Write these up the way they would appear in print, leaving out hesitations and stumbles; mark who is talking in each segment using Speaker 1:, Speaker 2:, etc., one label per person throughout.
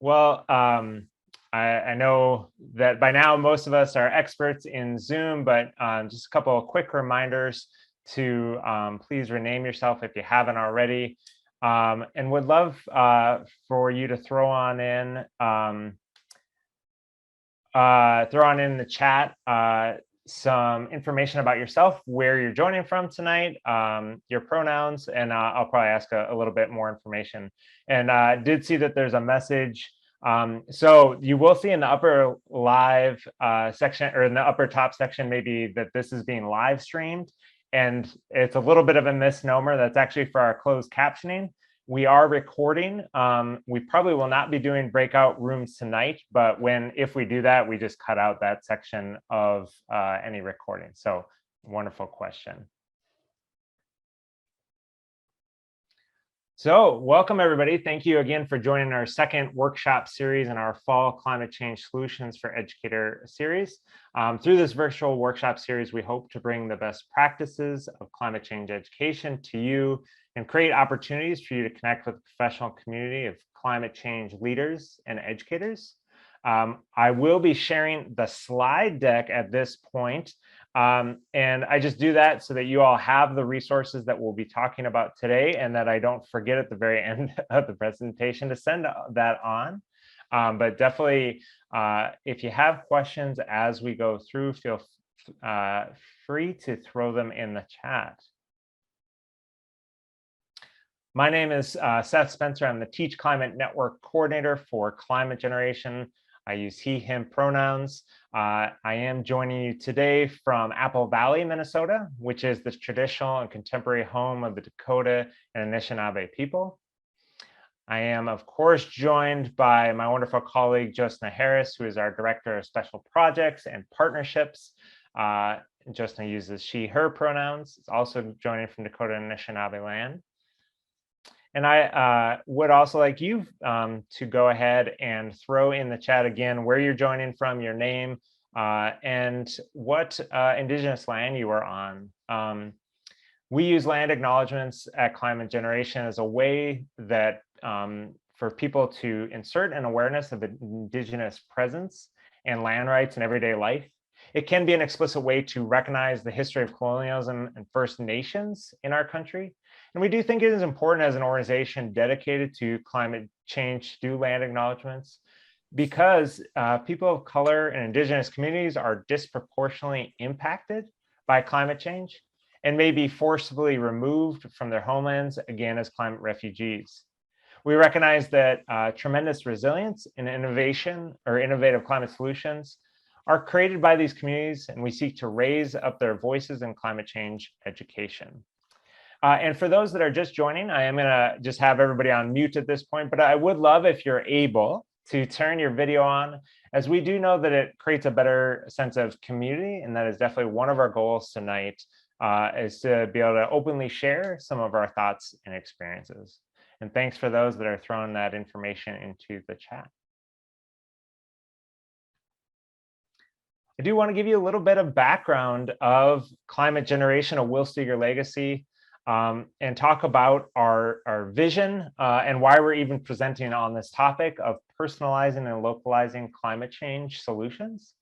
Speaker 1: Well, I know that by now most of us are experts in Zoom, but just a couple of quick reminders to please rename yourself if you haven't already, and would love for you to throw on in the chat some information about yourself, where you're joining from tonight, your pronouns, and I'll probably ask a little bit more information. And did see that there's a message. So you will see in the upper live section, or in the upper top section, maybe that this is being live streamed. And it's a little bit of a misnomer. That's actually for our closed captioning. We are recording. We probably will not be doing breakout rooms tonight, but if we do that, we just cut out that section of any recording. So wonderful question. So welcome, everybody. Thank you again for joining our second workshop series in our Fall Climate Change Solutions for Educator series. Through this virtual workshop series, we hope to bring the best practices of climate change education to you and create opportunities for you to connect with the professional community of climate change leaders and educators. I will be sharing the slide deck at this point. And I just do that so that you all have the resources that we'll be talking about today, and that I don't forget at the very end of the presentation to send that on. But definitely, if you have questions as we go through, feel free to throw them in the chat. My name is Seth Spencer. I'm the Teach Climate Network Coordinator for Climate Generation. I use he, him pronouns. I am joining you today from Apple Valley, Minnesota, which is the traditional and contemporary home of the Dakota and Anishinaabe people. I am, of course, joined by my wonderful colleague, Josna Harris, who is our Director of Special Projects and Partnerships. Josna uses she, her pronouns. It's also joining from Dakota and Anishinaabe land. And I would also like you to go ahead and throw in the chat again where you're joining from, your name, and what Indigenous land you are on. We use land acknowledgements at Climate Generation as a way that for people to insert an awareness of Indigenous presence and land rights in everyday life. It can be an explicit way to recognize the history of colonialism and First Nations in our country. And we do think it is important as an organization dedicated to climate change to do land acknowledgements, because people of color and Indigenous communities are disproportionately impacted by climate change and may be forcibly removed from their homelands, again, as climate refugees. We recognize that tremendous resilience and innovation or innovative climate solutions are created by these communities, and we seek to raise up their voices in climate change education. And for those that are just joining, I am going to just have everybody on mute at this point, but I would love if you're able to turn your video on, as we do know that it creates a better sense of community, and that is definitely one of our goals tonight, is to be able to openly share some of our thoughts and experiences. And thanks for those that are throwing that information into the chat. I do want to give you a little bit of background of Climate Generation, a Will Steger legacy, and talk about our vision and why we're even presenting on this topic of personalizing and localizing climate change solutions.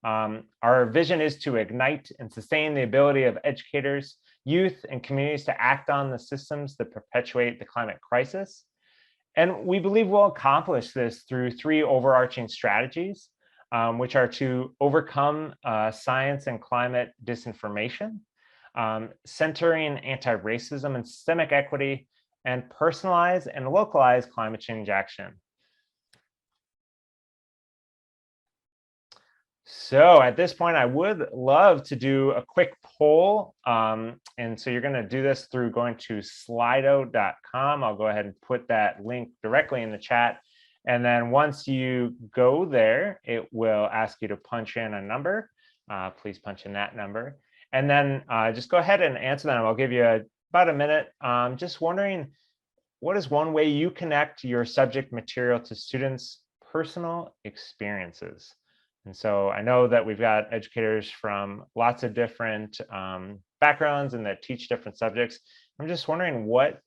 Speaker 1: Our vision is to ignite and sustain the ability of educators, youth, and communities to act on the systems that perpetuate the climate crisis. And we believe we'll accomplish this through three overarching strategies, which are to overcome science and climate disinformation, centering anti-racism and systemic equity, and personalize and localize climate change action. So at this point, I would love to do a quick poll. And so you're going to do this through going to slido.com. I'll go ahead and put that link directly in the chat. And then once you go there, it will ask you to punch in a number. Please punch in that number. And then just go ahead and answer them. I'll give you about a minute. Just wondering, what is one way you connect your subject material to students' personal experiences? And so I know that we've got educators from lots of different backgrounds and that teach different subjects. I'm just wondering what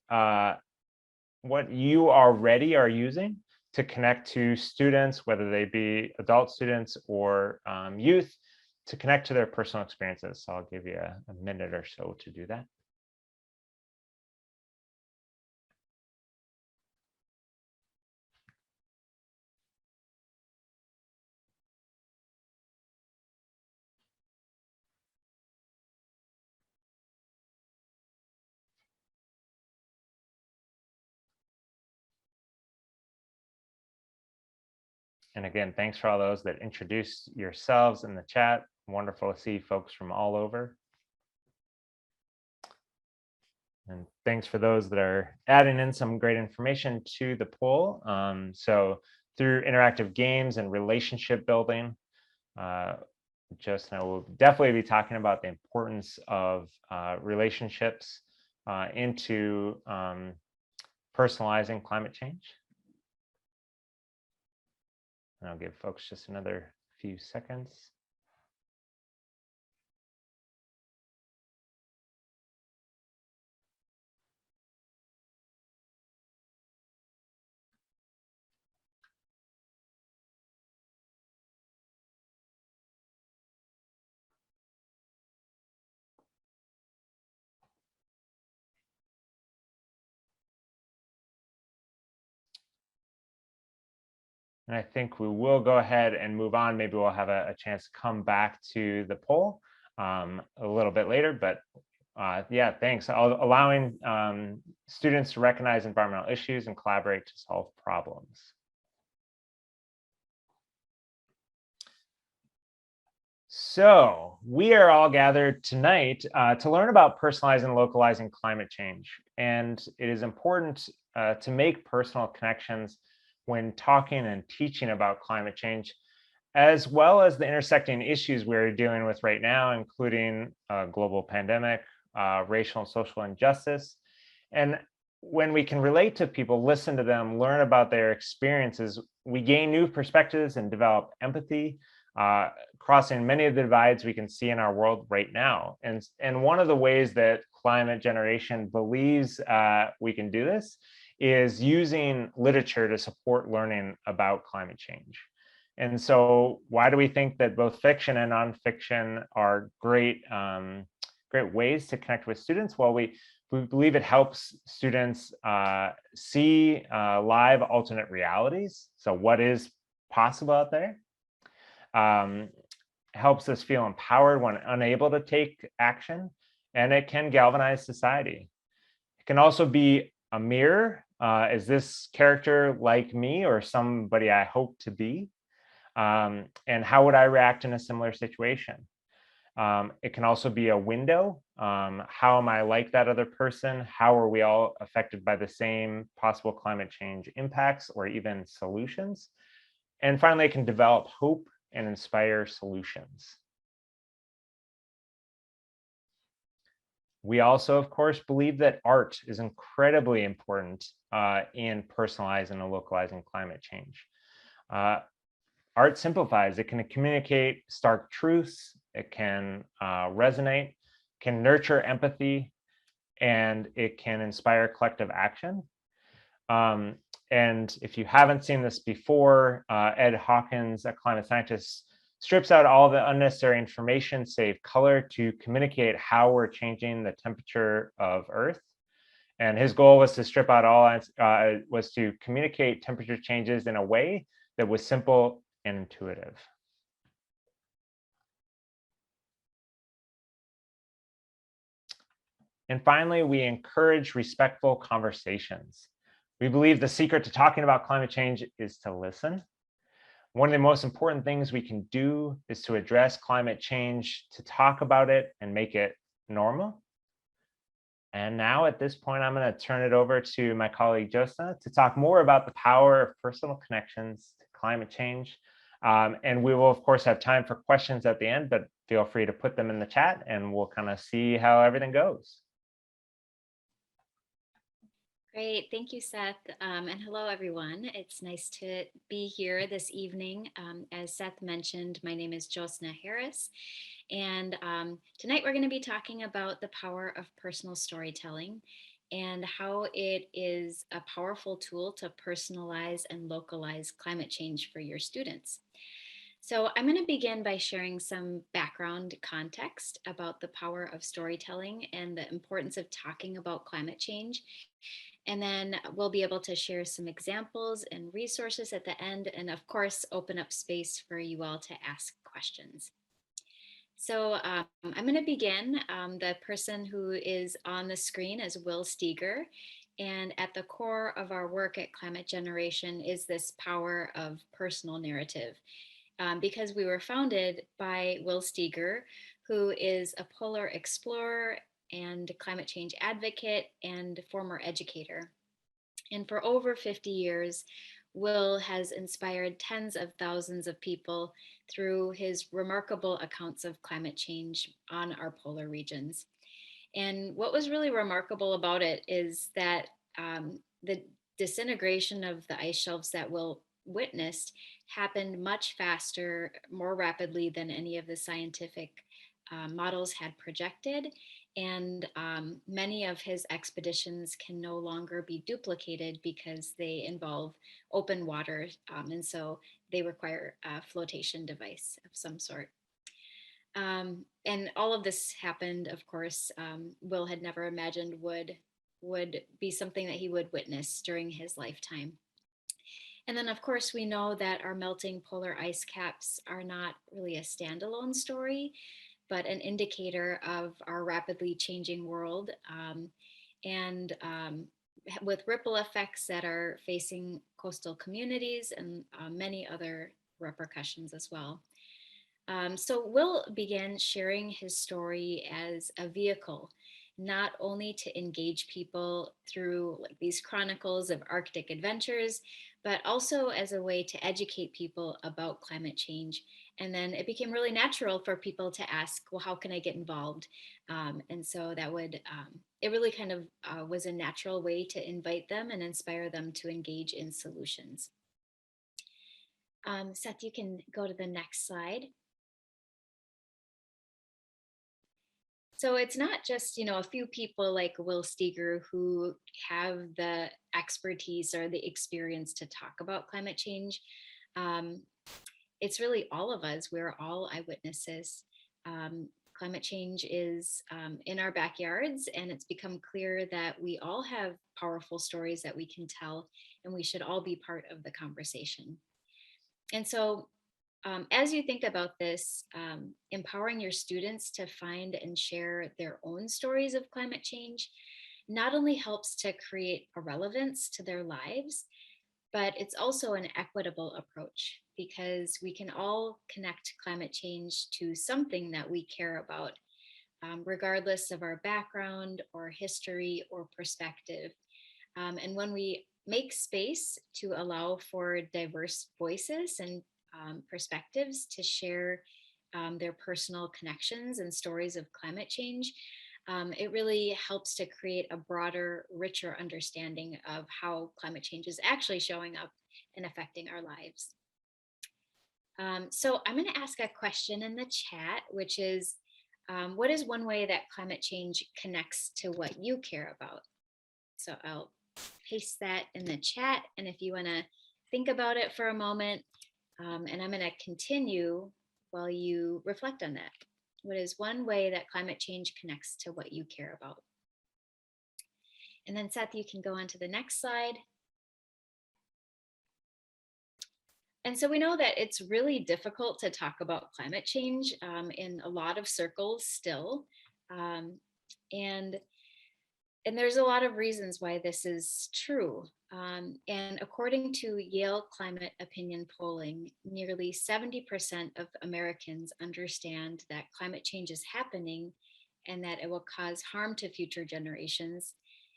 Speaker 1: you already are using to connect to students, whether they be adult students or youth, to connect to their personal experiences. So I'll give you a minute or so to do that. And again, thanks for all those that introduced yourselves in the chat. Wonderful to see folks from all over. And thanks for those that are adding in some great information to the poll. So through interactive games and relationship building, Justin will definitely be talking about the importance of relationships into personalizing climate change. And I'll give folks just another few seconds. And I think we will go ahead and move on. Maybe we'll have a chance to come back to the poll a little bit later, but yeah, thanks. Allowing students to recognize environmental issues and collaborate to solve problems. So we are all gathered tonight to learn about personalizing and localizing climate change. And it is important to make personal connections when talking and teaching about climate change, as well as the intersecting issues we're dealing with right now, including a global pandemic, racial and social injustice. And when we can relate to people, listen to them, learn about their experiences, we gain new perspectives and develop empathy, crossing many of the divides we can see in our world right now. And one of the ways that climate generation believes we can do this is using literature to support learning about climate change. And so why do we think that both fiction and nonfiction are great, great ways to connect with students? Well, we believe it helps students see live alternate realities. So what is possible out there? Helps us feel empowered when unable to take action, and it can galvanize society. It can also be a mirror. Is this character like me or somebody I hope to be? And how would I react in a similar situation? It can also be a window. How am I like that other person? How are we all affected by the same possible climate change impacts or even solutions? And finally, it can develop hope and inspire solutions. We also, of course, believe that art is incredibly important in personalizing and localizing climate change. Art simplifies. It can communicate stark truths. It can resonate, can nurture empathy, and it can inspire collective action. And if you haven't seen this before, Ed Hawkins, a climate scientist, strips out all the unnecessary information, save color, to communicate how we're changing the temperature of Earth. And his goal was to strip out all, was to communicate temperature changes in a way that was simple and intuitive. And finally, we encourage respectful conversations. We believe the secret to talking about climate change is to listen. One of the most important things we can do is to address climate change, to talk about it and make it normal. And now at this point, I'm going to turn it over to my colleague Josta to talk more about the power of personal connections to climate change. And we will, of course, have time for questions at the end, but feel free to put them in the chat and we'll kind of see how everything goes.
Speaker 2: Great. Thank you, Seth. And hello, everyone. It's nice to be here this evening. As Seth mentioned, my name is Josna Harris. And tonight we're going to be talking about the power of personal storytelling. and how it is a powerful tool to personalize and localize climate change for your students. So, I'm going to begin by sharing some background context about the power of storytelling and the importance of talking about climate change. And then we'll be able to share some examples and resources at the end, and of course, open up space for you all to ask questions. So I'm going to begin. The person who is on the screen is Will Steger. And at the core of our work at Climate Generation is this power of personal narrative. Because we were founded by Will Steger, who is a polar explorer and climate change advocate and former educator. And for over 50 years, Will has inspired tens of thousands of people through his remarkable accounts of climate change on our polar regions. And what was really remarkable about it is that the disintegration of the ice shelves that Will witnessed happened much faster, more rapidly than any of the scientific models had projected. And many of his expeditions can no longer be duplicated because they involve open water. And so they require a flotation device of some sort. And all of this happened, of course, Will had never imagined would be something that he would witness during his lifetime. And then, of course, we know that our melting polar ice caps are not really a standalone story, but an indicator of our rapidly changing world, and with ripple effects that are facing coastal communities and many other repercussions as well. So Will began sharing his story as a vehicle, not only to engage people through like these chronicles of Arctic adventures, but also as a way to educate people about climate change. And then it became really natural for people to ask, well, how can I get involved? And so it really kind of was a natural way to invite them and inspire them to engage in solutions. Seth, you can go to the next slide. So it's not just, a few people like Will Steger who have the expertise or the experience to talk about climate change. Um, it's really all of us. We're all eyewitnesses. Climate change is in our backyards, and it's become clear that we all have powerful stories that we can tell, and we should all be part of the conversation. And so as you think about this, empowering your students to find and share their own stories of climate change not only helps to create a relevance to their lives, but it's also an equitable approach because we can all connect climate change to something that we care about, regardless of our background or history or perspective. And when we make space to allow for diverse voices and perspectives to share their personal connections and stories of climate change, it really helps to create a broader, richer understanding of how climate change is actually showing up and affecting our lives. So I'm going to ask a question in the chat, which is, what is one way that climate change connects to what you care about? So I'll paste that in the chat. And if you want to think about it for a moment, and I'm going to continue while you reflect on that. What is one way that climate change connects to what you care about? And then Seth, you can go on to the next slide. And so we know that it's really difficult to talk about climate change in a lot of circles still. Um, and and there's a lot of reasons why this is true. And according to Yale Climate Opinion Polling, nearly 70% of Americans understand that climate change is happening and that it will cause harm to future generations.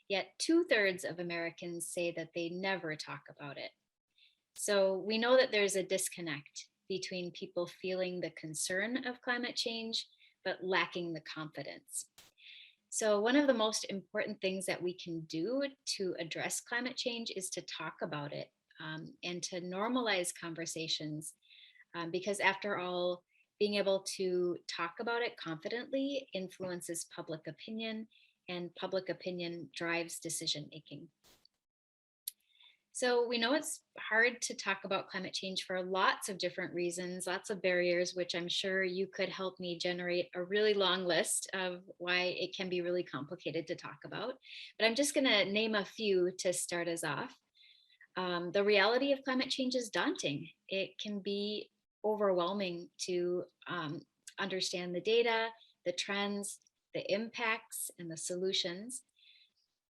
Speaker 2: Yet 2/3 of Americans say that they never talk about it. So we know that there's a disconnect between people feeling the concern of climate change, but lacking the confidence. So, one of the most important things that we can do to address climate change is to talk about it, and to normalize conversations. Because, after all, being able to talk about it confidently influences public opinion and public opinion drives decision making. So we know it's hard to talk about climate change for lots of different reasons, lots of barriers, which I'm sure you could help me generate a really long list of why it can be really complicated to talk about. But I'm just going to name a few to start us off. The reality of climate change is daunting. It can be overwhelming to understand the data, the trends, the impacts, and the solutions.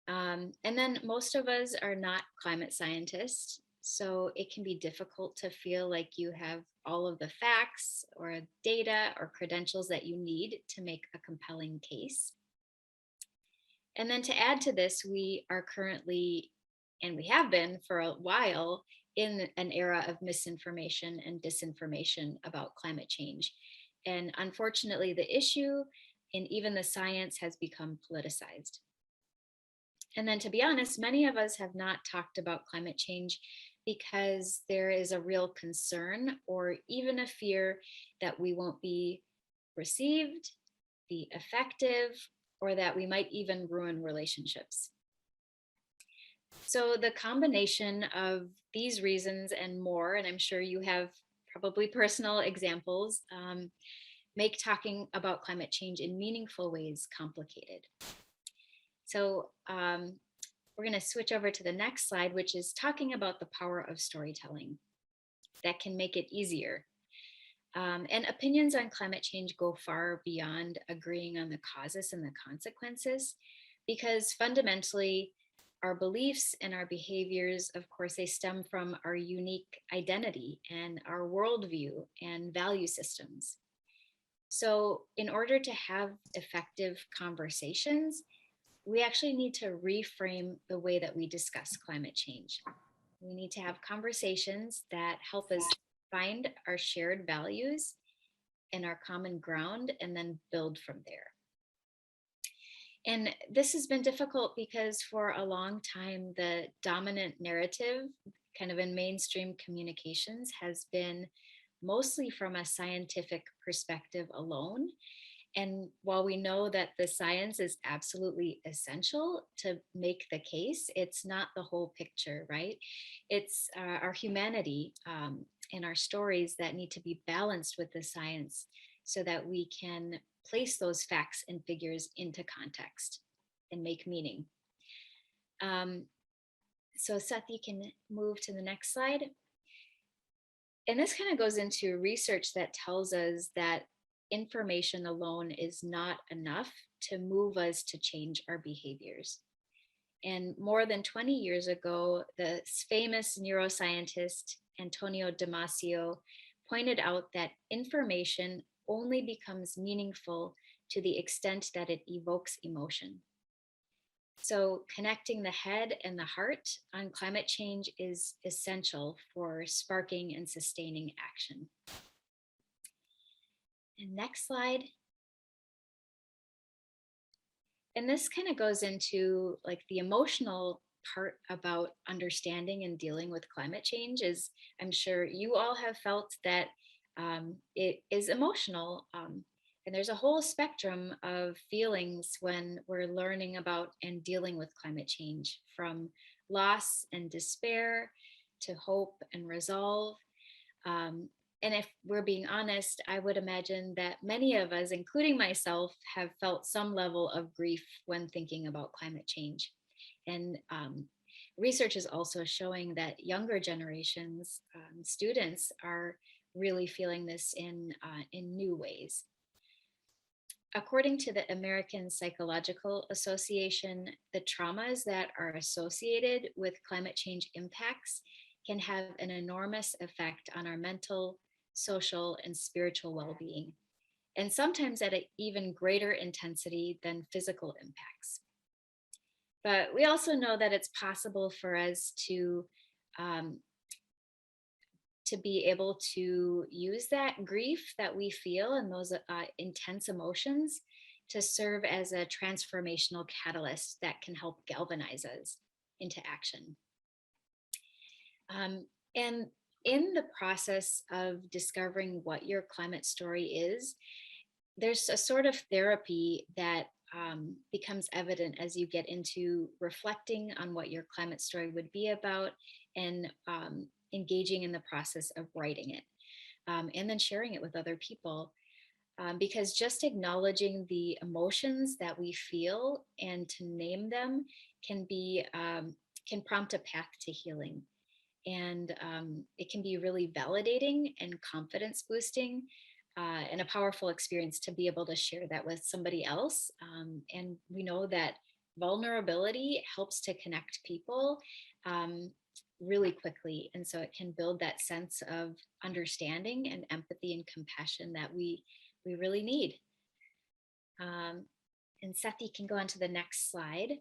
Speaker 2: And then most of us are not climate scientists, so it can be difficult to feel like you have all of the facts or data or credentials that you need to make a compelling case. And then to add to this, we are currently, and we have been for a while, in an era of misinformation and disinformation about climate change. And unfortunately, the issue and even the science has become politicized. And then, to be honest, many of us have not talked about climate change because there is a real concern or even a fear that we won't be received, be effective, or that we might even ruin relationships. So, the combination of these reasons and more, and I'm sure you have probably personal examples, make talking about climate change in meaningful ways complicated. So, we're going to switch over to the next slide, which is talking about the power of storytelling that can make it easier. And opinions on climate change go far beyond agreeing on the causes and the consequences, because fundamentally, our beliefs and our behaviors, of course, they stem from our unique identity and our worldview and value systems. So, in order to have effective conversations, we actually need to reframe the way that we discuss climate change. We need to have conversations that help us find our shared values and our common ground and then build from there. And this has been difficult because for a long time, the dominant narrative, kind of in mainstream communications, has been mostly from a scientific perspective alone. And while we know that the science is absolutely essential to make the case, it's not the whole picture, right? It's our humanity and our stories that need to be balanced with the science so that we can place those facts and figures into context and make meaning. So Seth, you can move to the next slide. And this kind of goes into research that tells us that information alone is not enough to move us to change our behaviors. And more than 20 years ago, the famous neuroscientist Antonio Damasio pointed out that information only becomes meaningful to the extent that it evokes emotion. So, connecting the head and the heart on climate change is essential for sparking and sustaining action. And next slide. And this kind of goes into like the emotional part about understanding and dealing with climate change. Is I'm sure you all have felt that it is emotional. And there's a whole spectrum of feelings when we're learning about and dealing with climate change, from loss and despair to hope and resolve. And if we're being honest, I would imagine that many of us, including myself, have felt some level of grief when thinking about climate change. And research is also showing that younger generations, students, are really feeling this in new ways. According to the American Psychological Association, the traumas that are associated with climate change impacts can have an enormous effect on our mental, social, and spiritual well being, and sometimes at an even greater intensity than physical impacts. But we also know that it's possible for us to be able to use that grief that we feel and those intense emotions to serve as a transformational catalyst that can help galvanize us into action. And in the process of discovering what your climate story is, there's a sort of therapy that becomes evident as you get into reflecting on what your climate story would be about and engaging in the process of writing it, and then sharing it with other people. Because just acknowledging the emotions that we feel and to name them can be can prompt a path to healing, and it can be really validating and confidence boosting, and a powerful experience to be able to share that with somebody else. And we know that vulnerability helps to connect people um, really quickly, and so it can build that sense of understanding and empathy and compassion that we really need. um, and Seth, you can go on to the next slide,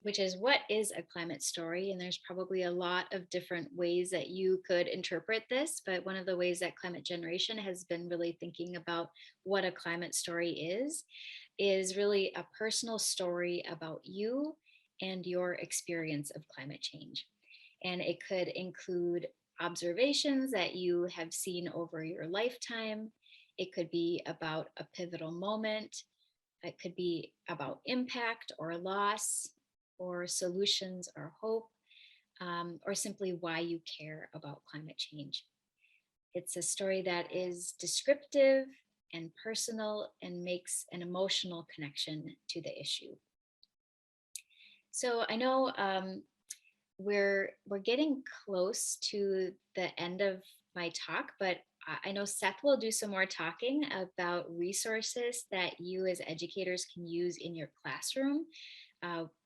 Speaker 2: which is what is a climate story? And there's probably a lot of different ways that you could interpret this, but one of the ways that Climate Generation has been really thinking about what a climate story is really a personal story about you and your experience of climate change. And it could include observations that you have seen over your lifetime. It could be about a pivotal moment. It could be about impact or loss, or solutions or hope, or simply why you care about climate change. It's a story that is descriptive and personal and makes an emotional connection to the issue. So I know we're getting close to the end of my talk, but I know Seth will do some more talking about resources that you as educators can use in your classroom.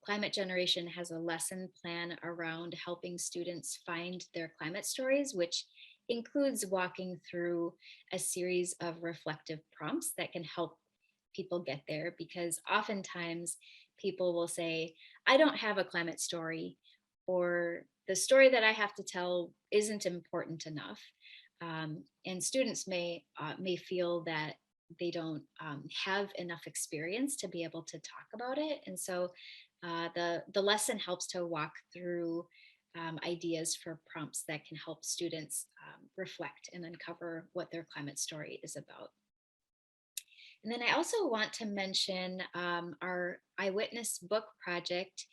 Speaker 2: Climate Generation has a lesson plan around helping students find their climate stories, which includes walking through a series of reflective prompts that can help people get there, because oftentimes people will say, I don't have a climate story, or the story that I have to tell isn't important enough. And students may feel that they don't have enough experience to be able to talk about it. And so the lesson helps to walk through ideas for prompts that can help students reflect and uncover what their climate story is about. And then I also want to mention our Eyewitness Book Project,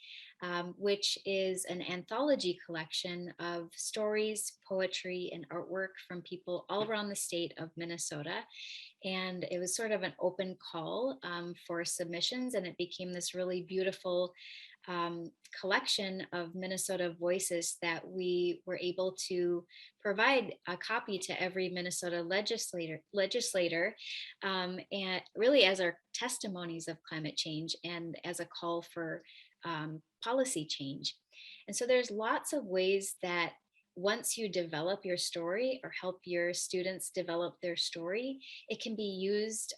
Speaker 2: which is an anthology collection of stories, poetry, and artwork from people all around the state of Minnesota. And it was sort of an open call for submissions, and it became this really beautiful collection of Minnesota voices that we were able to provide a copy to every Minnesota legislator, and really as our testimonies of climate change and as a call for policy change. And so there's lots of ways that once you develop your story or help your students develop their story, it can be used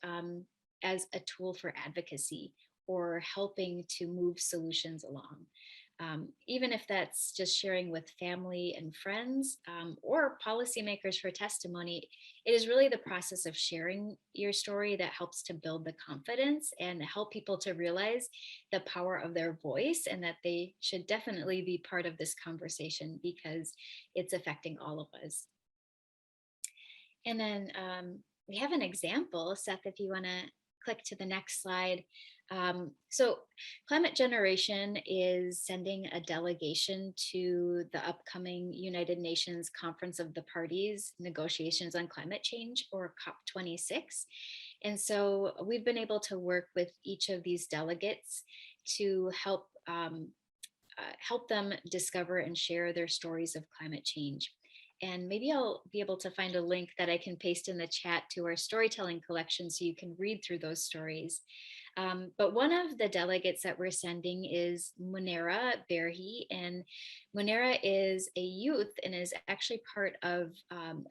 Speaker 2: as a tool for advocacy or helping to move solutions along. Even if that's just sharing with family and friends, or policymakers for testimony, it is really the process of sharing your story that helps to build the confidence and help people to realize the power of their voice, and that they should definitely be part of this conversation because it's affecting all of us. And then we have an example, Seth, if you want to click to the next slide. So Climate Generation is sending a delegation to the upcoming United Nations Conference of the Parties Negotiations on Climate Change, or COP26. And so we've been able to work with each of these delegates to help them discover and share their stories of climate change. And maybe I'll be able to find a link that I can paste in the chat to our storytelling collection so you can read through those stories. But one of the delegates that we're sending is Munera Berhi, and Munera is a youth and is actually part of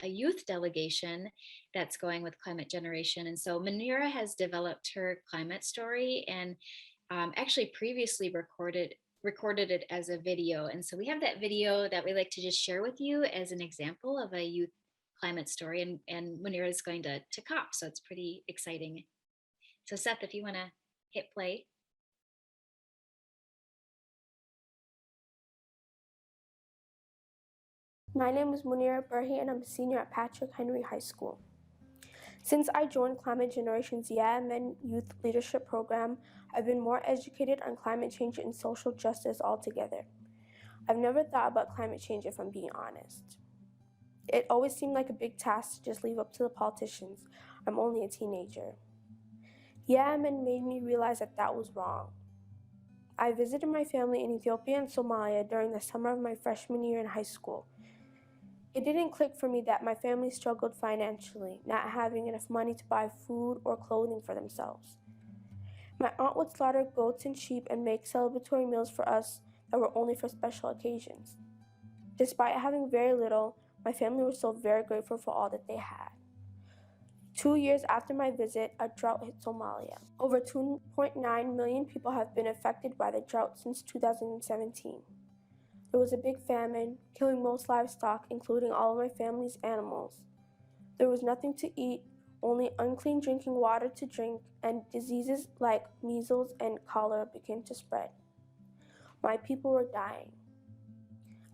Speaker 2: a youth delegation that's going with Climate Generation. And so Munera has developed her climate story and actually previously recorded it as a video. And so we have that video that we like to just share with you as an example of a youth climate story. And Munira is going to COP, so it's pretty exciting. So Seth, if you want to hit play.
Speaker 3: My name is Munira Burhi and I'm a senior at Patrick Henry High School. Since I joined Climate Generation's Yemen Youth Leadership Program, I've been more educated on climate change and social justice altogether. I've never thought about climate change if I'm being honest. It always seemed like a big task to just leave up to the politicians. I'm only a teenager. Yemen made me realize that that was wrong. I visited my family in Ethiopia and Somalia during the summer of my freshman year in high school. It didn't click for me that my family struggled financially, not having enough money to buy food or clothing for themselves. My aunt would slaughter goats and sheep and make celebratory meals for us that were only for special occasions. Despite having very little, my family was still very grateful for all that they had. 2 years after my visit, a drought hit Somalia. Over 2.9 million people have been affected by the drought since 2017. There was a big famine, killing most livestock, including all of my family's animals. There was nothing to eat, only unclean drinking water to drink, and diseases like measles and cholera began to spread. My people were dying.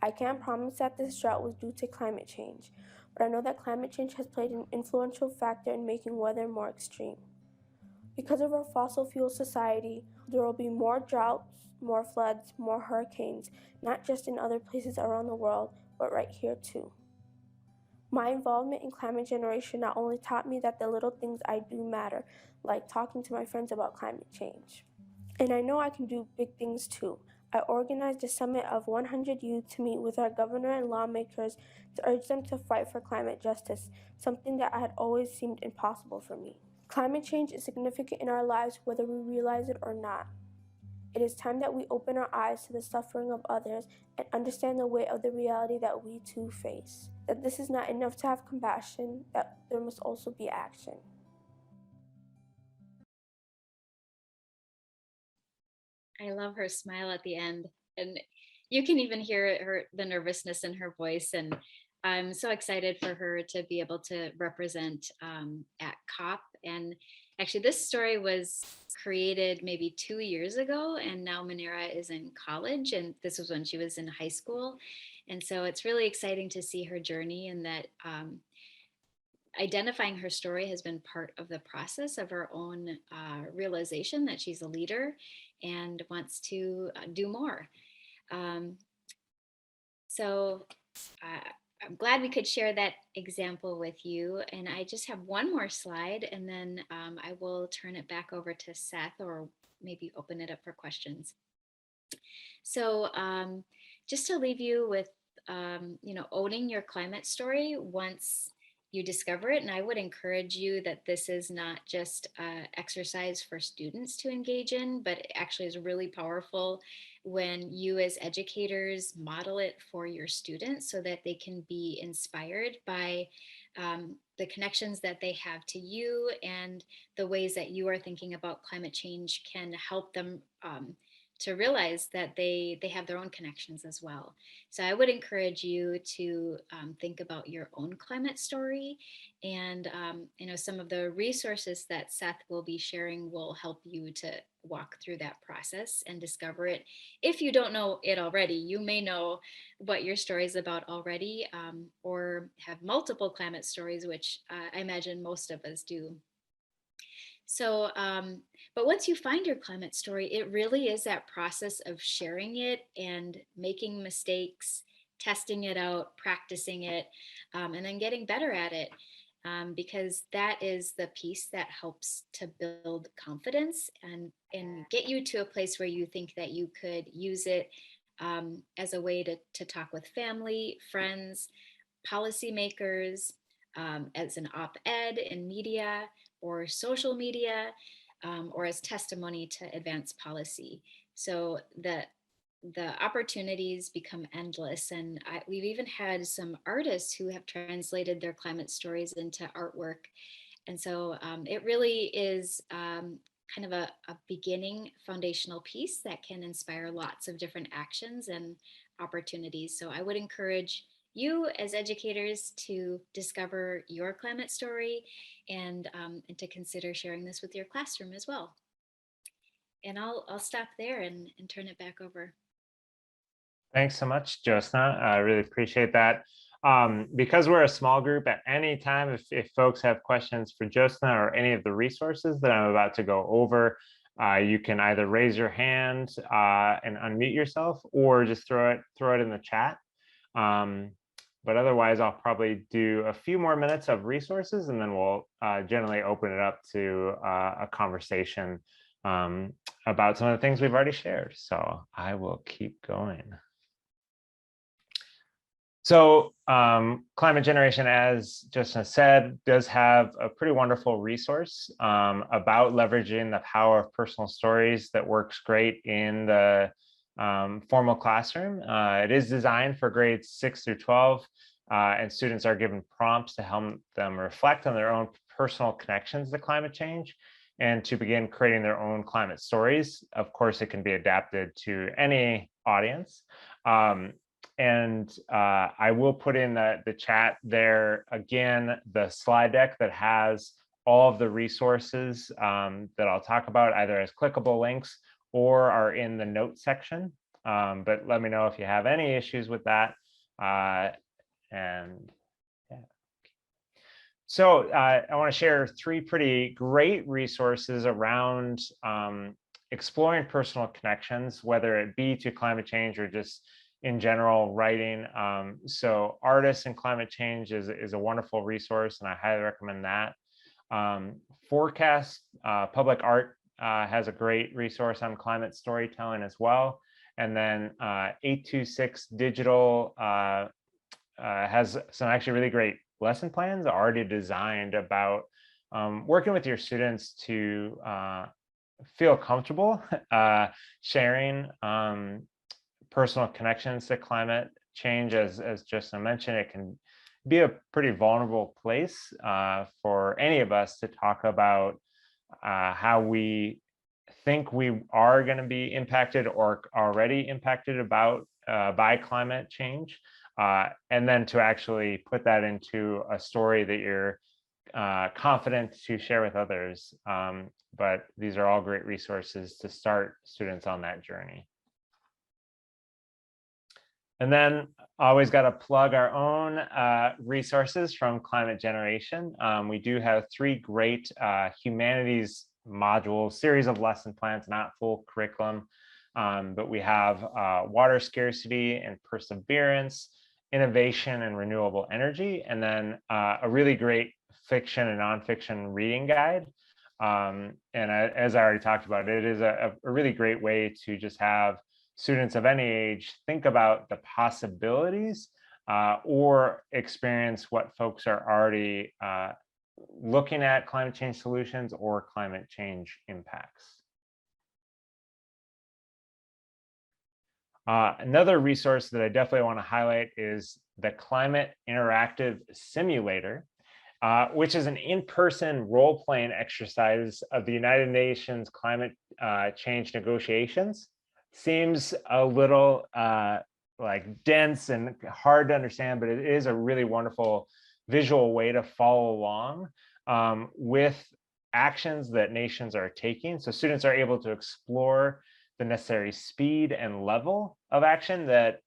Speaker 3: I can't promise that this drought was due to climate change, but I know that climate change has played an influential factor in making weather more extreme. Because of our fossil fuel society, there will be more droughts, more floods, more hurricanes, not just in other places around the world, but right here too. My involvement in Climate Generation not only taught me that the little things I do matter, like talking to my friends about climate change. And I know I can do big things too. I organized a summit of 100 youth to meet with our governor and lawmakers to urge them to fight for climate justice, something that had always seemed impossible for me. Climate change is significant in our lives whether we realize it or not. It is time that we open our eyes to the suffering of others and understand the weight of the reality that we too face. That this is not enough to have compassion, that there must also be action.
Speaker 2: I love her smile at the end, and you can even hear the nervousness in her voice. And I'm so excited for her to be able to represent at COP. And actually, this story was created maybe 2 years ago, and now Manera is in college, and this was when she was in high school. And so it's really exciting to see her journey, and that identifying her story has been part of the process of her own realization that she's a leader and wants to do more. Um, so I'm glad we could share that example with you. And I just have one more slide, and then I will turn it back over to Seth, or maybe open it up for questions. So just to leave you with, owning your climate story once you discover it. And I would encourage you that this is not just exercise for students to engage in, but it actually is really powerful when you as educators model it for your students so that they can be inspired by the connections that they have to you, and the ways that you are thinking about climate change can help them to realize that they have their own connections as well. So I would encourage you to think about your own climate story, and some of the resources that Seth will be sharing will help you to walk through that process and discover it. If you don't know it already, you may know what your story is about already, or have multiple climate stories, which I imagine most of us do. So, but once you find your climate story, it really is that process of sharing it and making mistakes, testing it out, practicing it, and then getting better at it. Because that is the piece that helps to build confidence and get you to a place where you think that you could use it as a way to talk with family, friends, policymakers, as an op-ed in media or social media, or as testimony to advance policy. So the opportunities become endless, and we've even had some artists who have translated their climate stories into artwork. And so it really is kind of a beginning foundational piece that can inspire lots of different actions and opportunities. So I would encourage you as educators to discover your climate story, and to consider sharing this with your classroom as well. And I'll stop there and turn it back over.
Speaker 1: Thanks so much, Josna. I really appreciate that. Because we're a small group, at any time, if folks have questions for Josna or any of the resources that I'm about to go over, you can either raise your hand and unmute yourself, or just throw it in the chat. But otherwise, I'll probably do a few more minutes of resources, and then we'll generally open it up to a conversation about some of the things we've already shared. So I will keep going. So Climate Generation, as Justin said, does have a pretty wonderful resource about leveraging the power of personal stories that works great in the formal classroom. It is designed for grades 6 through 12, and students are given prompts to help them reflect on their own personal connections to climate change and to begin creating their own climate stories. Of course, it can be adapted to any audience. I will put in the chat there again, the slide deck that has all of the resources that I'll talk about, either as clickable links or are in the notes section. But let me know if you have any issues with that. So I want to share 3 pretty great resources around exploring personal connections, whether it be to climate change or just in general writing. So Artists and Climate Change is a wonderful resource, and I highly recommend that. Forecast Public Art has a great resource on climate storytelling as well. And then 826 Digital has some actually really great lesson plans already designed about working with your students to feel comfortable sharing personal connections to climate change. As Justin mentioned, it can be a pretty vulnerable place for any of us to talk about how we think we are going to be impacted or already impacted by climate change. And then to actually put that into a story that you're confident to share with others. But these are all great resources to start students on that journey. And then always got to plug our own resources from Climate Generation. We do have 3 great humanities modules, series of lesson plans, not full curriculum. But we have water scarcity and perseverance, innovation and renewable energy, and then a really great fiction and nonfiction reading guide. And as I already talked about, it is a really great way to just have students of any age think about the possibilities or experience what folks are already looking at climate change solutions or climate change impacts. Another resource that I definitely want to highlight is the Climate Interactive Simulator, which is an in-person role-playing exercise of the United Nations climate change negotiations. Seems a little like dense and hard to understand, but it is a really wonderful visual way to follow along with actions that nations are taking. So students are able to explore the necessary speed and level of action that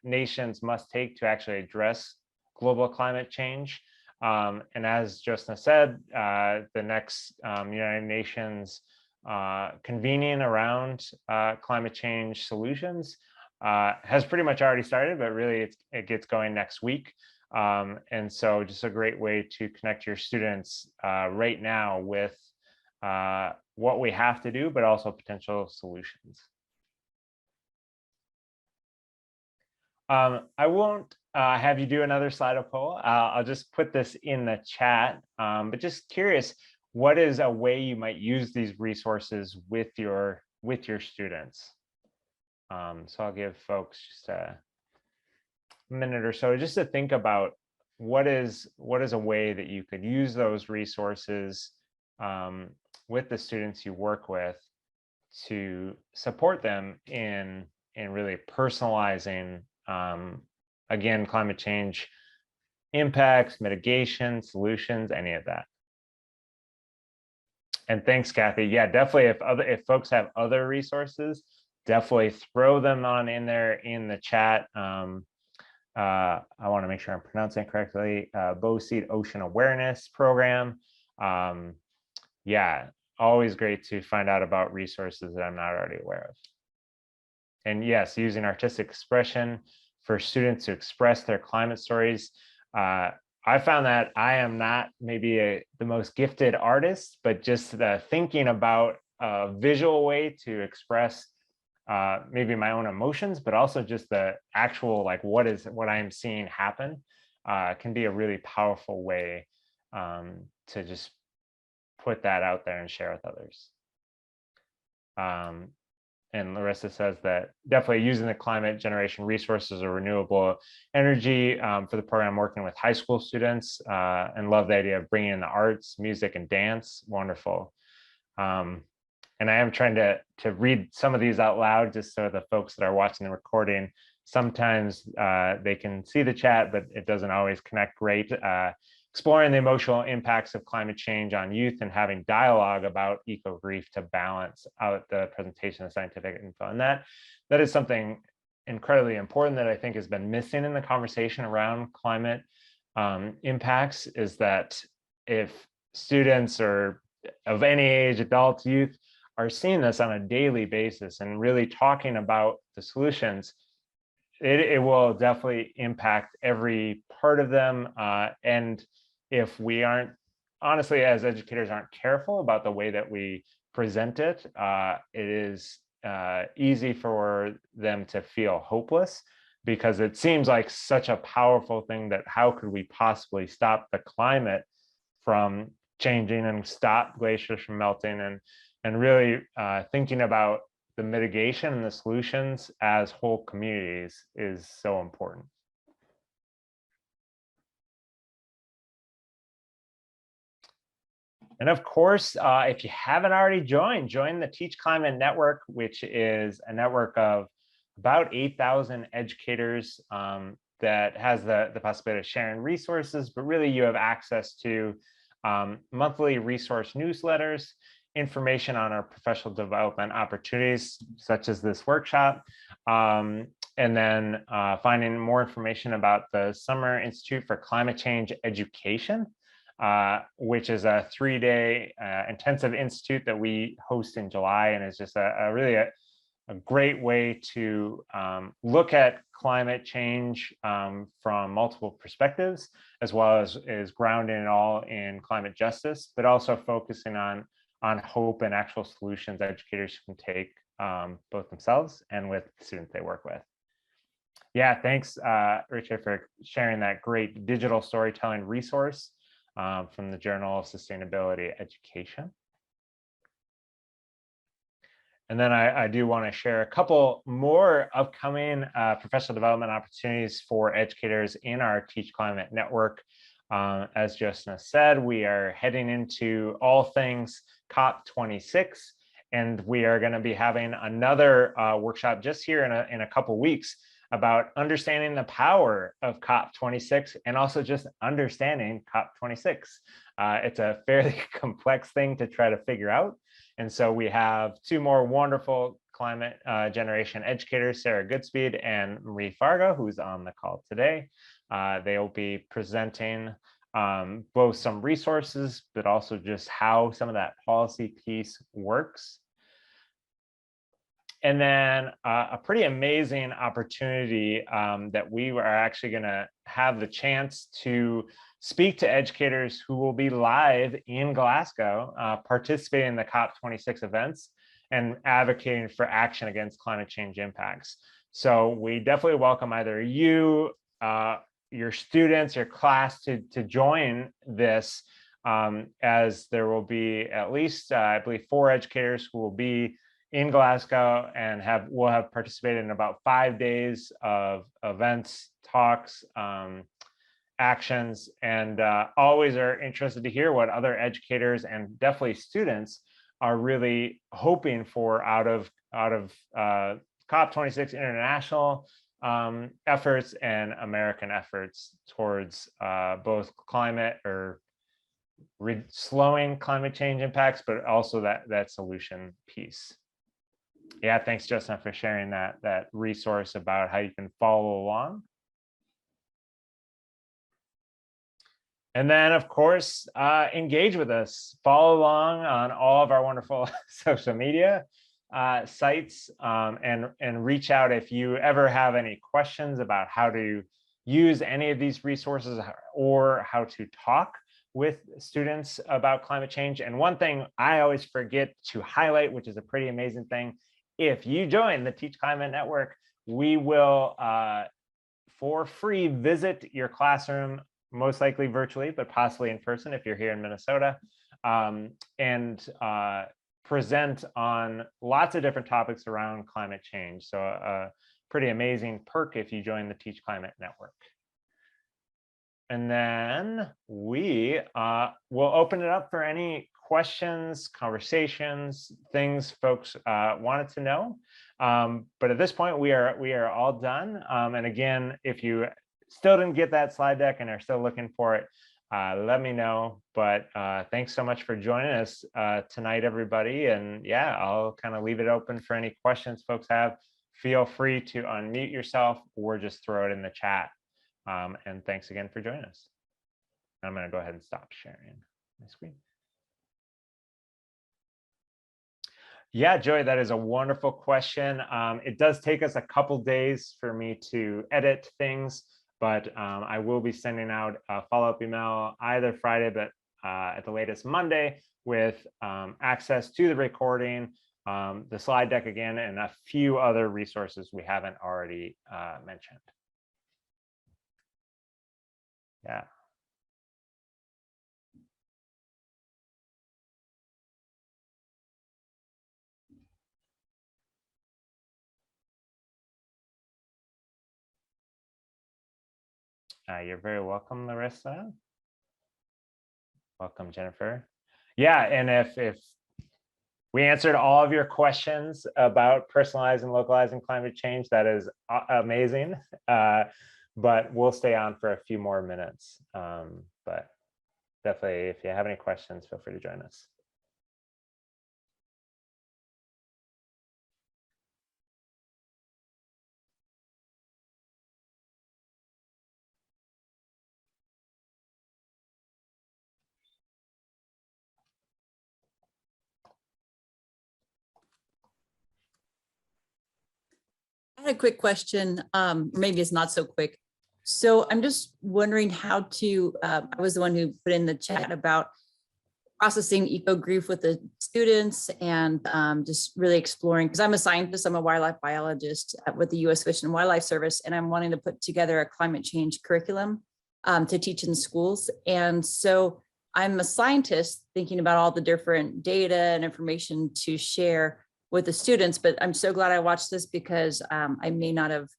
Speaker 1: nations must take to actually address global climate change. And as Josna said, the next United Nations convening around climate change solutions has pretty much already started, but really it gets going next week. And so just a great way to connect your students right now with what we have to do, but also potential solutions. I won't have you do another Slido poll. I'll just put this in the chat, but just curious, what is a way you might use these resources with your students? So I'll give folks just a minute or so just to think about what is a way that you could use those resources with the students you work with to support them in really personalizing again climate change impacts, mitigation, solutions, any of that. And thanks, Kathy. Yeah, definitely. If folks have other resources, definitely throw them on in there in the chat. I want to make sure I'm pronouncing it correctly, Bow Seed Ocean Awareness Program. Yeah, always great to find out about resources that I'm not already aware of. And yes, using artistic expression for students to express their climate stories. I found that I am not maybe the most gifted artist, but just thinking about a visual way to express maybe my own emotions, but also just the actual like what I'm seeing happen can be a really powerful way to just put that out there and share with others. And Larissa says that definitely using the climate generation resources or renewable energy for the program, I'm working with high school students and love the idea of bringing in the arts, music, and dance. Wonderful. And I am trying to read some of these out loud just so the folks that are watching the recording, sometimes they can see the chat, but it doesn't always connect great. Exploring the emotional impacts of climate change on youth and having dialogue about eco-grief to balance out the presentation of scientific info. And that is something incredibly important that I think has been missing in the conversation around climate impacts, is that if students or of any age, adults, youth, are seeing this on a daily basis and really talking about the solutions, it will definitely impact every part of them. And if we aren't, honestly, as educators, aren't careful about the way that we present it, it is easy for them to feel hopeless, because it seems like such a powerful thing that how could we possibly stop the climate from changing and stop glaciers from melting, and really thinking about the mitigation and the solutions as whole communities is so important. And of course, if you haven't already join the Teach Climate Network, which is a network of about 8,000 educators that has the possibility of sharing resources, but really you have access to monthly resource newsletters, information on our professional development opportunities, such as this workshop, and then finding more information about the Summer Institute for Climate Change Education, which is a 3-day intensive institute that we host in July, and is just really a great way to look at climate change from multiple perspectives, as well as grounding it all in climate justice, but also focusing on hope and actual solutions educators can take both themselves and with the students they work with. Yeah, thanks, Richard, for sharing that great digital storytelling resource from the Journal of Sustainability Education. And then I do want to share a couple more upcoming professional development opportunities for educators in our Teach Climate Network. As Josna said, we are heading into all things COP26, and we are going to be having another workshop just here in a couple weeks about understanding the power of COP26 and also just understanding COP26. It's a fairly complex thing to try to figure out. And so we have two more wonderful climate generation educators, Sarah Goodspeed and Marie Fargo, who's on the call today. They will be presenting both some resources, but also just how some of that policy piece works. And then a pretty amazing opportunity that we are actually going to have the chance to speak to educators who will be live in Glasgow, participating in the COP26 events and advocating for action against climate change impacts. So we definitely welcome either you, your students, your class to join this, as there will be at least, I believe, 4 educators who will be in Glasgow and will have participated in about 5 days of events, talks, actions, and always are interested to hear what other educators and definitely students are really hoping for out of COP26 international efforts and American efforts towards both climate or slowing climate change impacts, but also that solution piece. Yeah, thanks, Justin, for sharing that resource about how you can follow along. And then, of course, engage with us. Follow along on all of our wonderful social media sites, and reach out if you ever have any questions about how to use any of these resources or how to talk with students about climate change. And one thing I always forget to highlight, which is a pretty amazing thing, if you join the Teach Climate Network, we will, for free, visit your classroom, most likely virtually, but possibly in person if you're here in Minnesota, and present on lots of different topics around climate change. So a pretty amazing perk if you join the Teach Climate Network. And then we will open it up for any questions, conversations, things folks wanted to know. But at this point, we are all done. And again, if you still didn't get that slide deck and are still looking for it, let me know. But thanks so much for joining us tonight, everybody. And yeah, I'll kind of leave it open for any questions folks have. Feel free to unmute yourself or just throw it in the chat. And thanks again for joining us. I'm going to go ahead and stop sharing my screen. Yeah, Joey, that is a wonderful question. It does take us a couple days for me to edit things, but I will be sending out a follow-up email either Friday, but at the latest Monday, with access to the recording, the slide deck again, and a few other resources we haven't already mentioned. Yeah. You're very welcome, Larissa. Welcome, Jennifer. Yeah, and if we answered all of your questions about personalizing, localizing climate change, that is amazing. But we'll stay on for a few more minutes. But definitely, if you have any questions, feel free to join us.
Speaker 4: I had a quick question. Maybe it's not so quick. So I'm just wondering how to, I was the one who put in the chat about processing eco grief with the students, and just really exploring, because I'm a scientist, I'm a wildlife biologist with the U.S. Fish and Wildlife Service, and I'm wanting to put together a climate change curriculum to teach in schools. And so I'm a scientist thinking about all the different data and information to share with the students, but I'm so glad I watched this, because I may not have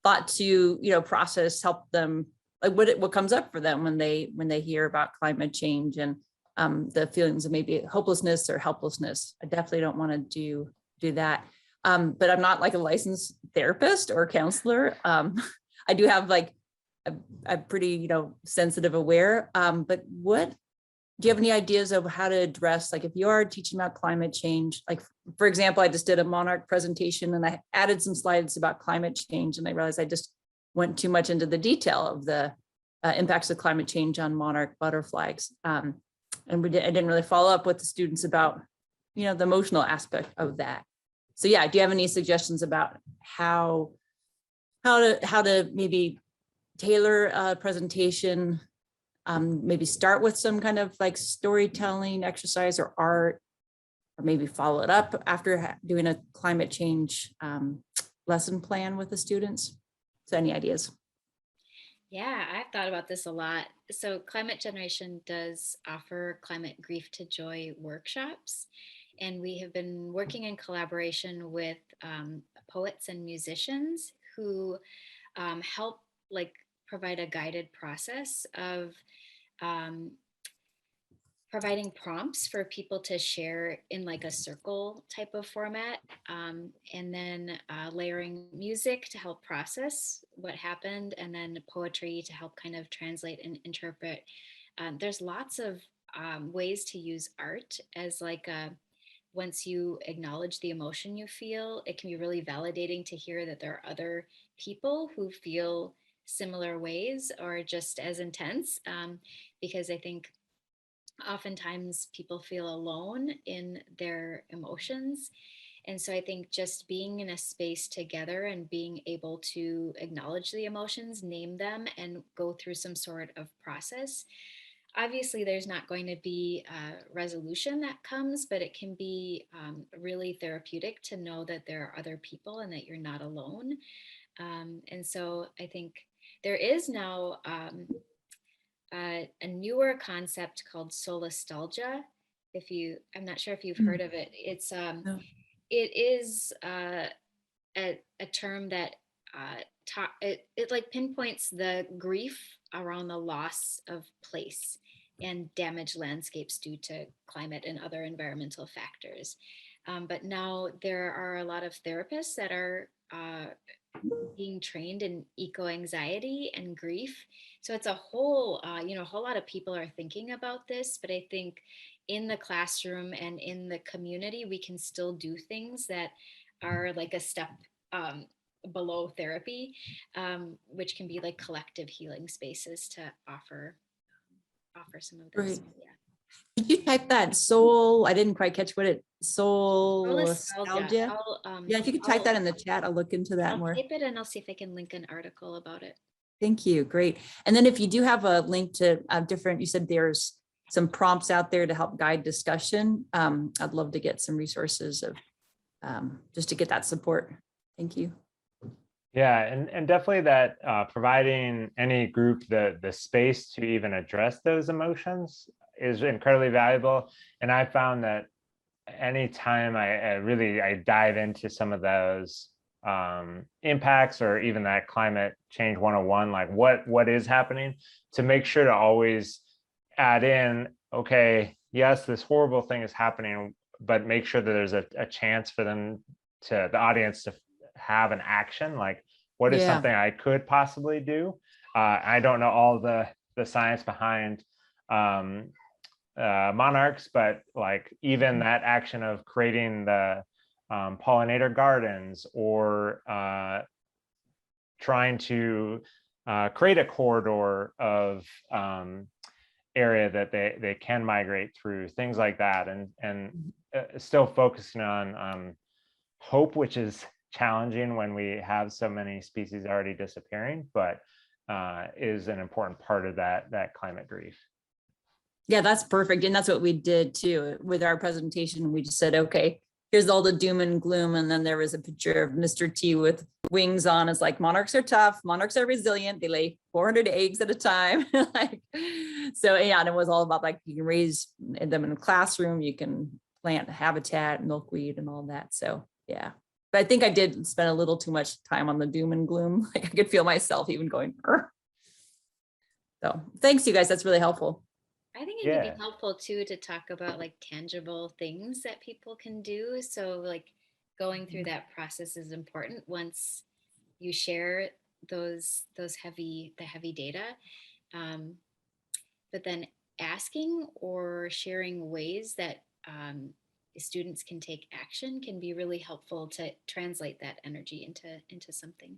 Speaker 4: thought to, process, help them, like what comes up for them when they hear about climate change and the feelings of maybe hopelessness or helplessness. I definitely don't want to do that. But I'm not like a licensed therapist or counselor. I do have like a pretty, sensitive aware, but do you have any ideas of how to address, like if you are teaching about climate change, like for example, I just did a Monarch presentation and I added some slides about climate change, and I realized I just went too much into the detail of the impacts of climate change on monarch butterflies. And I didn't really follow up with the students about, the emotional aspect of that. So yeah, do you have any suggestions about how to maybe tailor a presentation? Maybe start with some kind of like storytelling exercise or art, or maybe follow it up after doing a climate change lesson plan with the students. So any ideas?
Speaker 2: Yeah, I've thought about this a lot. So Climate Generation does offer Climate Grief to Joy workshops. And we have been working in collaboration with poets and musicians who help like provide a guided process of providing prompts for people to share in like a circle type of format, and then layering music to help process what happened, and then poetry to help kind of translate and interpret. There's lots of ways to use art as like a, once you acknowledge the emotion you feel, it can be really validating to hear that there are other people who feel similar ways or just as intense, because I think oftentimes people feel alone in their emotions. And so I think just being in a space together and being able to acknowledge the emotions, name them, and go through some sort of process. Obviously, there's not going to be a resolution that comes, but it can be really therapeutic to know that there are other people and that you're not alone. And so I think there is now a newer concept called solastalgia. I'm not sure if you've heard of it.
Speaker 4: No.
Speaker 2: It is a term that it like pinpoints the grief around the loss of place and damaged landscapes due to climate and other environmental factors. But now there are a lot of therapists that are being trained in eco anxiety and grief. So it's a whole, a whole lot of people are thinking about this, but I think in the classroom and in the community, we can still do things that are like a step below therapy, which can be like collective healing spaces to offer some of this.
Speaker 4: Great.
Speaker 2: Yeah.
Speaker 4: Did you type that soul? I didn't quite catch what it soul
Speaker 2: Nostalgia.
Speaker 4: nostalgia. Yeah, if you could type that in the chat, I'll look into that
Speaker 2: I'll
Speaker 4: more.
Speaker 2: type it and I'll see if I can link an article about it.
Speaker 4: Thank you. Great. And then if you do have a link to different, you said there's some prompts out there to help guide discussion. I'd love to get some resources of just to get that support. Thank you.
Speaker 1: Yeah, and definitely that providing any group the space to even address those emotions is incredibly valuable. And I found that anytime I dive into some of those impacts, or even that climate change 101, like what is happening, to make sure to always add in, okay, yes, this horrible thing is happening, but make sure that there's a chance for the audience to have an action, like what is something I could possibly do. I don't know all the science behind monarchs, but like even that action of creating the pollinator gardens, or trying to create a corridor of area that they can migrate through, things like that, and still focusing on hope, which is challenging when we have so many species already disappearing, but is an important part of that climate grief.
Speaker 4: Yeah, that's perfect. And that's what we did too with our presentation. We just said, okay, here's all the doom and gloom. And then there was a picture of Mr. T with wings on. It's like, monarchs are tough. Monarchs are resilient. They lay 400 eggs at a time. Like, so yeah, and it was all about like, you can raise them in a classroom, you can plant habitat, milkweed and all that. So yeah, but I think I did spend a little too much time on the doom and gloom. Like I could feel myself even going, "Arr." So thanks you guys. That's really helpful.
Speaker 2: I think it can be helpful too to talk about like tangible things that people can do. So like going through that process is important once you share the heavy data. But then asking or sharing ways that students can take action can be really helpful to translate that energy into something.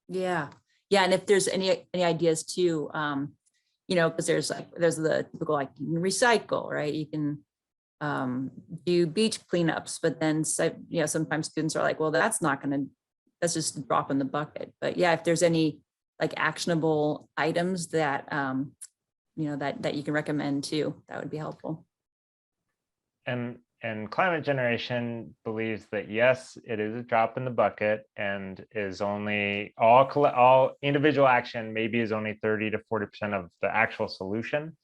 Speaker 4: Yeah. Yeah. And if there's any ideas too, because there's the typical, like you can recycle, right? You can do beach cleanups, but then sometimes students are like, well, that's just a drop in the bucket. But yeah, if there's any like actionable items that that you can recommend too, that would be helpful.
Speaker 1: And climate generation believes that yes, it is a drop in the bucket, and is only all individual action maybe is only 30 to 40% of the actual solution,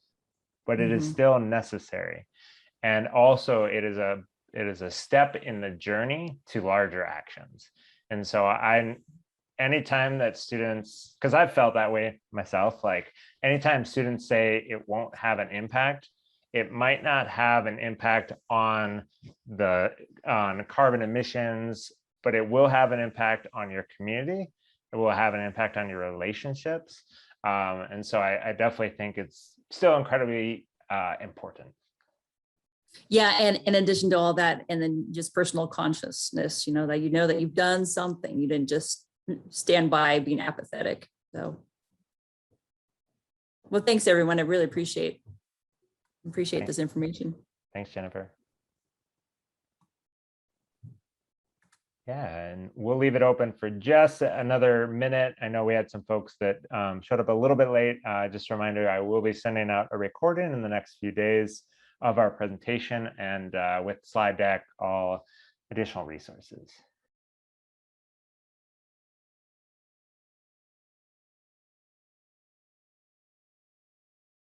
Speaker 1: but it is still necessary. And also it is a step in the journey to larger actions. And so anytime that students, because I've felt that way myself, like anytime students say it won't have an impact, it might not have an impact on carbon emissions, but it will have an impact on your community. It will have an impact on your relationships. And so I definitely think it's still incredibly important.
Speaker 4: Yeah, and in addition to all that, and then just personal consciousness, that you've done something. You didn't just stand by being apathetic. So, well, thanks everyone. I really appreciate this information.
Speaker 1: Thanks, Jennifer. Yeah, and we'll leave it open for just another minute. I know we had some folks that showed up a little bit late. Just a reminder, I will be sending out a recording in the next few days of our presentation, and with slide deck, all additional resources.